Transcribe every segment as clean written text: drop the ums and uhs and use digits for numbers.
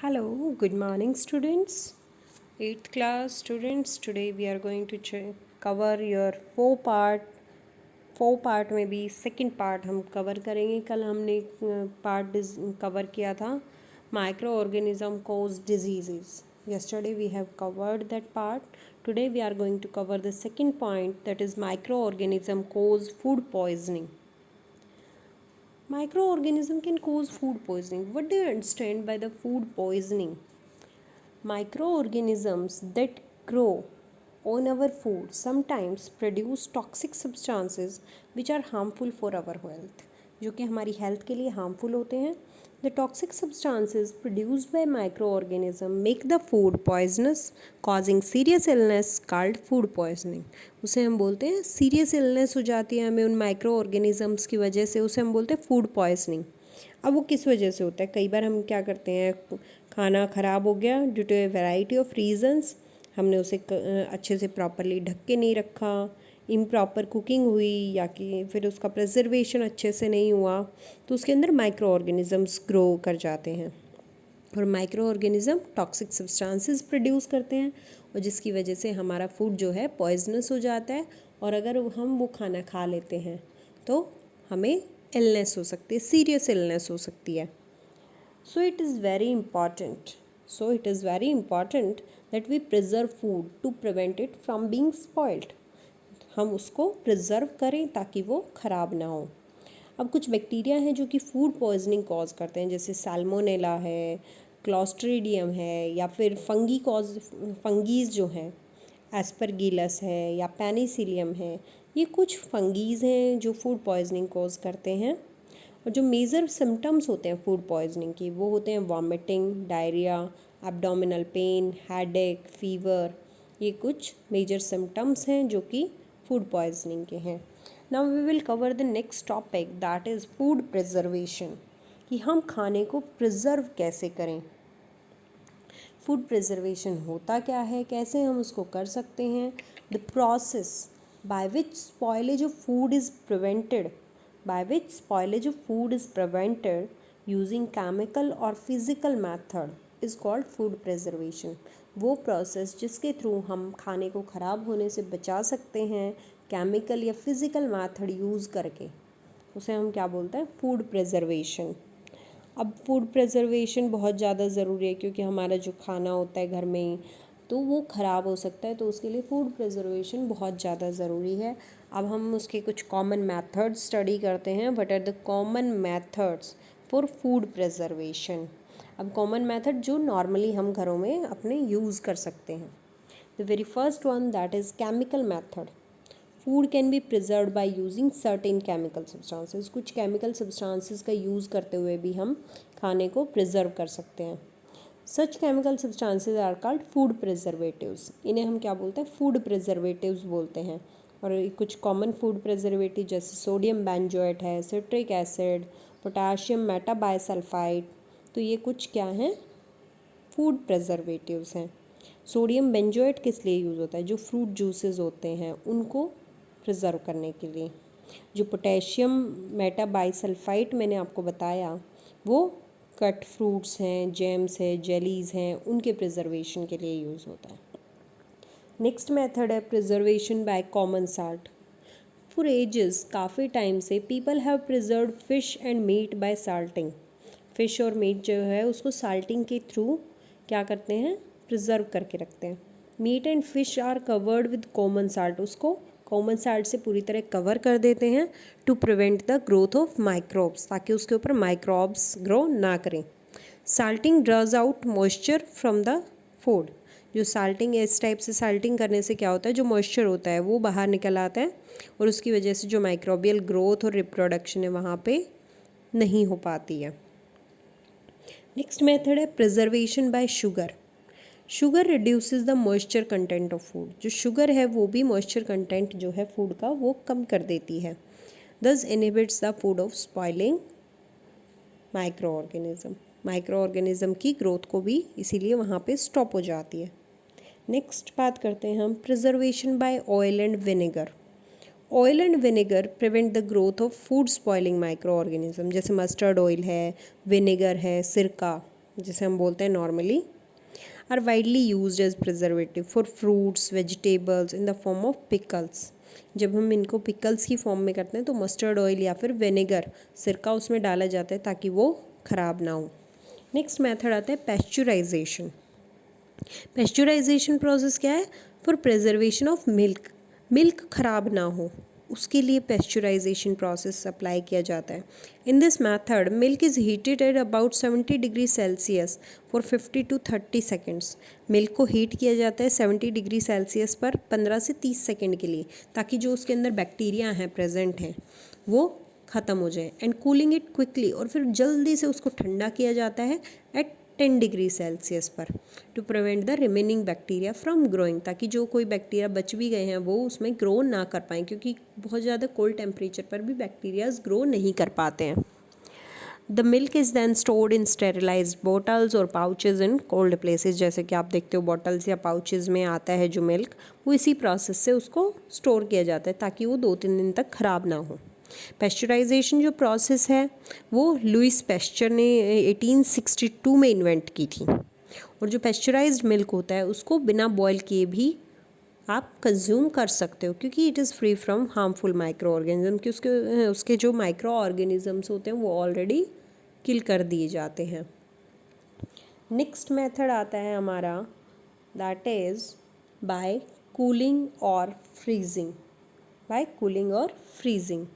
Hello, good morning, students. 8th class students. Today we are going to cover your four part में भी second part हम cover करेंगे. कल हमने part cover किया था microorganism cause diseases. Yesterday we have covered that part. Today we are going to cover the second point, that is microorganism cause food poisoning. Microorganism can cause food poisoning. What do you understand by the food poisoning? Microorganisms that grow on our food sometimes produce toxic substances which are harmful for our health, जो कि हमारी health के लिए harmful होते हैं. The toxic substances produced by microorganism make the food poisonous, causing serious illness called food poisoning. उसे हम बोलते हैं सीरियस इलनेस हो जाती है हमें उन माइक्रो ऑर्गेनिजम्स की वजह से, उसे हम बोलते हैं फूड पॉइजनिंग. अब वो किस वजह से होता है? कई बार हम क्या करते हैं, खाना ख़राब हो गया due to a variety of reasons, हमने उसे अच्छे से प्रॉपरली ढक के नहीं रखा, इम्प्रॉपर कुकिंग हुई, या कि फिर उसका प्रिजर्वेशन अच्छे से नहीं हुआ, तो उसके अंदर माइक्रो ऑर्गेनिजम्स ग्रो कर जाते हैं और micro organism toxic substances produce करते हैं, और जिसकी वजह से हमारा फूड जो है पॉइजनस हो जाता है, और अगर हम वो खाना खा लेते हैं तो हमें इलनेस हो सकती है, सीरियस इलनेस हो सकती है. So it is very important that we preserve food to prevent it from being spoiled. हम उसको प्रिजर्व करें ताकि वो ख़राब ना हो. अब कुछ बैक्टीरिया हैं जो कि फूड पॉइजनिंग कॉज करते हैं, जैसे साल्मोनेला है, क्लॉस्ट्रीडियम है, या फिर फंगीज जो हैं, एस्परगिलस है या पेनिसिलियम है. ये कुछ फंगीज हैं जो फूड पॉइजनिंग कॉज करते हैं. और जो मेजर सिम्टम्स होते हैं फूड पॉइजनिंग की, वो होते हैं vomiting, diarrhoea, abdominal pain, headache, fever. ये कुछ मेजर सिम्टम्स हैं जो कि फूड पॉइजनिंग के हैं. Now we will cover the next topic, that is food preservation, कि हम खाने को प्रिजर्व कैसे करें. फूड प्रिजर्वेशन होता क्या है, कैसे हम उसको कर सकते हैं. The process by which spoilage of food is prevented using chemical or physical method is called food preservation. वो प्रोसेस जिसके थ्रू हम खाने को ख़राब होने से बचा सकते हैं केमिकल या फिज़िकल मेथड यूज़ करके, उसे हम क्या बोलते हैं, फूड प्रिजर्वेशन. अब फूड प्रिजर्वेशन बहुत ज़्यादा ज़रूरी है क्योंकि हमारा जो खाना होता है घर में तो वो ख़राब हो सकता है, तो उसके लिए फूड प्रिजर्वेशन बहुत ज़्यादा ज़रूरी है. अब हम उसके कुछ कॉमन मेथड्स स्टडी करते हैं. What are the common methods for food preservation. अब कॉमन मेथड जो नॉर्मली हम घरों में अपने यूज़ कर सकते हैं. The very first one, that is chemical method. Food can be preserve by using certain chemical substances. कुछ केमिकल सब्सटेंसेस का यूज़ करते हुए भी हम खाने को प्रिजर्व कर सकते हैं. Such chemical substances are called food preservatives. इन्हें हम क्या बोलते हैं, फूड प्रिजर्वेटिव्स बोलते हैं. और कुछ कॉमन फूड प्रिजर्वेटिव जैसे सोडियम बेंजोएट है, सिट्रिक एसिड, पोटाशियम मेटाबाइसल्फाइड, तो ये कुछ क्या हैं, फूड प्रिजर्वेटिव्स हैं. सोडियम बेंजोएट किस लिए यूज़ होता है, जो फ्रूट जूसेस होते हैं उनको प्रिजर्व करने के लिए. जो पोटेशियम मेटाबाइसल्फाइड मैंने आपको बताया, वो कट फ्रूट्स हैं, जैम्स है, जेलीज़ हैं, उनके प्रिजर्वेशन के लिए यूज़ होता है. नेक्स्ट मेथड है preservation by common salt. For ages, काफ़ी टाइम से people have preserve fish and meat by salting. Fish और मीट जो है उसको साल्टिंग के थ्रू क्या करते हैं, प्रिजर्व करके रखते हैं. Meat and fish are covered with common salt. उसको कॉमन साल्ट से पूरी तरह कवर कर देते हैं to prevent the growth of microbes, ताकि उसके ऊपर माइक्रोब्स ग्रो ना करें. Salting draws out moisture from the food. जो साल्टिंग, इस टाइप से साल्टिंग करने से क्या होता है, जो मॉइस्चर होता है वो बाहर निकल आता है, और उसकी वजह से जो माइक्रोबियल ग्रोथ और रिप्रोडक्शन है वहाँ पे नहीं हो पाती है. नेक्स्ट मेथड है preservation bye sugar. Sugar reduces the moisture content of food. जो शुगर है वो भी मॉइस्चर कंटेंट जो है फूड का वो कम कर देती है. दस inhibits the food of spoiling micro organism. Micro organism की ग्रोथ को भी इसीलिए वहाँ पे स्टॉप हो जाती है. नेक्स्ट बात करते हैं हम preservation by oil and vinegar. Oil and vinegar prevent the growth of food spoiling micro organism. जैसे मस्टर्ड ऑयल है, विनेगर है, सिरका, जिसे हम बोलते हैं normally, are widely used as preservative for fruits vegetables in the form of pickles. जब हम इनको पिकल्स की फॉर्म में करते हैं तो मस्टर्ड ऑयल या फिर विनेगर, सिरका उसमें डाला जाता है ताकि वो ख़राब ना हो। नेक्स्ट मेथड आता है पैस्चुराइजेशन। पैस्चुराइजेशन प्रोसेस क्या है? For preservation of milk. Milk ख़राब ना हो उसके लिए पैस्चुराइजेशन प्रोसेस अप्लाई किया जाता है। In this method milk is heated at about 70 degree Celsius for 50 to 30 seconds. Milk को हीट किया जाता है 70 डिग्री सेल्सियस पर 15 से 30 सेकेंड के लिए, ताकि जो उसके अंदर बैक्टीरिया हैं प्रेजेंट हैं वो ख़त्म हो जाए। एंड कूलिंग इट क्विकली, और फिर जल्दी से उसको ठंडा किया जाता है एट 10 डिग्री सेल्सियस पर to prevent the remaining bacteria from growing, ताकि जो कोई बैक्टीरिया बच भी गए हैं वो उसमें ग्रो ना कर पाएँ, क्योंकि बहुत ज़्यादा कोल्ड टेम्परेचर पर भी बैक्टीरियाज ग्रो नहीं कर पाते हैं। The milk is then stored in sterilised bottles और पाउचेज इन कोल्ड प्लेसेस। जैसे कि आप देखते हो बॉटल्स या पाउचेज में आता है जो मिल्क, वो इसी प्रोसेस से उसको स्टोर किया जाता है ताकि वो 2-3 दिन तक ख़राब ना हो। पेस्चराइजेशन जो प्रोसेस है वो लुइस पेस्चर ने 1862 में इन्वेंट की थी। और जो पेस्चराइज्ड मिल्क होता है उसको बिना बॉयल किए भी आप कंज्यूम कर सकते हो, क्योंकि it is free from harmful micro organism, कि उसके जो माइक्रो ऑर्गेनिजम्स होते हैं वो ऑलरेडी किल कर दिए जाते हैं। नेक्स्ट मेथड आता है हमारा, दैट इज़ बाय कूलिंग और फ्रीजिंग। बाय कूलिंग और freezing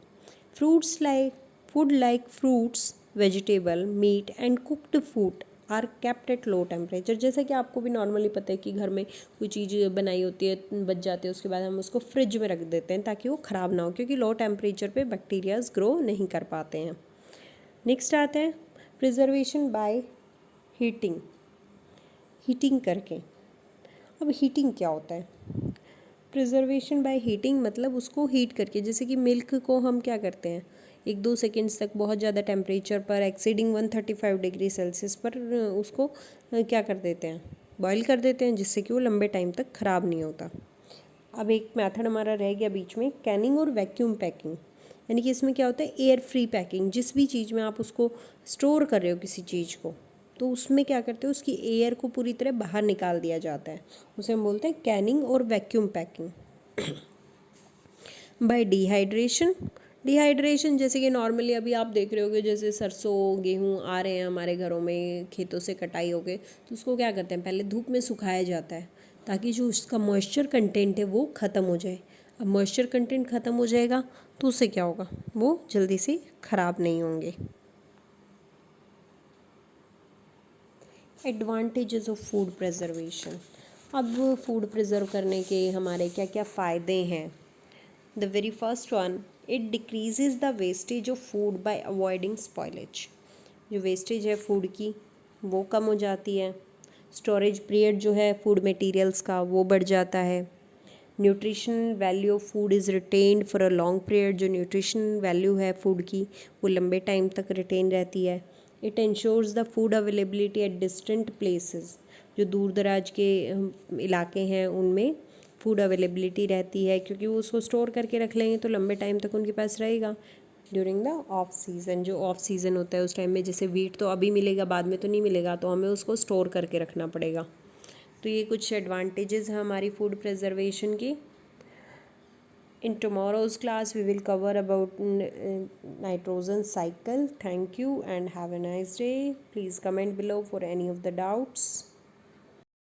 food like fruits, vegetable, meat and cooked food are kept at low temperature. जैसे कि आपको भी नॉर्मली पता है कि घर में कोई चीज़ बनाई होती है, बच जाती है, उसके बाद हम उसको फ्रिज में रख देते हैं ताकि वो ख़राब ना हो, क्योंकि लो टेम्परेचर पे बैक्टीरियाज ग्रो नहीं कर पाते हैं। नेक्स्ट आते हैं प्रिजर्वेशन बाय हीटिंग। हीटिंग करके, अब हीटिंग क्या होता है? प्रिजर्वेशन बाय हीटिंग मतलब उसको हीट करके, जैसे कि मिल्क को हम क्या करते हैं 1-2 सेकेंड्स तक बहुत ज़्यादा टेम्परेचर पर एक्सीडिंग 135 डिग्री सेल्सियस पर उसको क्या कर देते हैं, बॉईल कर देते हैं, जिससे कि वो लंबे टाइम तक ख़राब नहीं होता। अब एक मेथड हमारा रह गया बीच में, कैनिंग और वैक्यूम पैकिंग। यानी कि इसमें क्या होता है, एयर फ्री पैकिंग। जिस भी चीज़ में आप उसको स्टोर कर रहे हो किसी चीज़ को, तो उसमें क्या करते हो, उसकी एयर को पूरी तरह बाहर निकाल दिया जाता है, उसे हम बोलते हैं कैनिंग और vacuum packing. Bye dehydration. Dehydration जैसे कि नॉर्मली अभी आप देख रहे होगे, जैसे सरसों गेहूँ आ रहे हैं हमारे घरों में, खेतों से कटाई हो गए, तो उसको क्या करते हैं, पहले धूप में सुखाया जाता है ताकि जो उसका मॉइस्चर कंटेंट है वो ख़त्म हो जाए। अब मॉइस्चर कंटेंट ख़त्म हो जाएगा तो उससे क्या होगा, वो जल्दी से ख़राब नहीं होंगे। Advantages of food preservation. अब फूड प्रिजर्व करने के हमारे क्या क्या फ़ायदे हैं? The very first one, it decreases the wastage of food by avoiding spoilage. जो वेस्टेज है फूड की वो कम हो जाती है। स्टोरेज पीरियड जो है फूड मटेरियल्स का वो बढ़ जाता है। Nutrition value of food is retained for a long period. जो न्यूट्रिशन वैल्यू है फूड की वो लंबे टाइम तक रिटेन रहती है। It ensures the food availability at distant places. जो दूर दराज के इलाके हैं उनमें फूड अवेलेबिलिटी रहती है, क्योंकि वो उसको स्टोर करके रख लेंगे तो लंबे टाइम तक उनके पास रहेगा। ड्यूरिंग द ऑफ सीज़न, जो ऑफ सीज़न होता है उस टाइम में, जैसे वीट तो अभी मिलेगा बाद में तो नहीं मिलेगा, तो हमें उसको स्टोर करके रखना पड़ेगा। तो ये कुछ एडवांटेजेस हैं हमारी फूड प्रिजर्वेशन की। In tomorrow's class, we will cover about nitrogen cycle. Thank you and have a nice day. Please comment below for any of the doubts.